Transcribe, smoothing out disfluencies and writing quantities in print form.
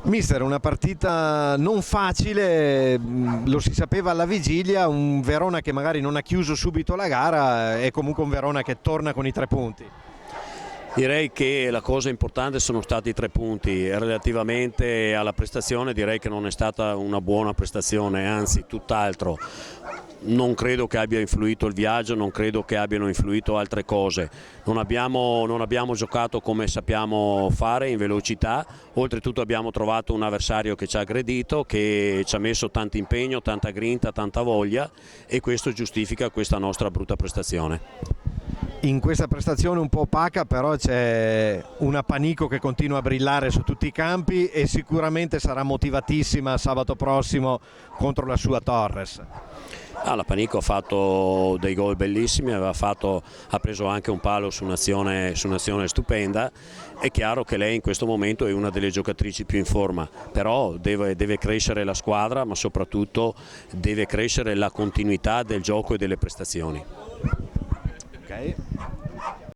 Mister, una partita non facile, lo si sapeva alla vigilia, un Verona che magari non ha chiuso subito la gara, è comunque un Verona che torna con i 3 punti. Direi che la cosa importante sono stati i 3 punti. Relativamente alla prestazione direi che non è stata una buona prestazione, anzi tutt'altro. Non credo che abbia influito il viaggio, non credo che abbiano influito altre cose. Non abbiamo giocato come sappiamo fare, in velocità. Oltretutto abbiamo trovato un avversario che ci ha aggredito, che ci ha messo tanto impegno, tanta grinta, tanta voglia, e questo giustifica questa nostra brutta prestazione. In questa prestazione un po' opaca però c'è una Panico che continua a brillare su tutti i campi e sicuramente sarà motivatissima sabato prossimo contro la sua Torres. La Panico ha fatto dei gol bellissimi, ha preso anche un palo su un'azione stupenda. È chiaro che lei in questo momento è una delle giocatrici più in forma, però deve crescere la squadra, ma soprattutto deve crescere la continuità del gioco e delle prestazioni. Okay.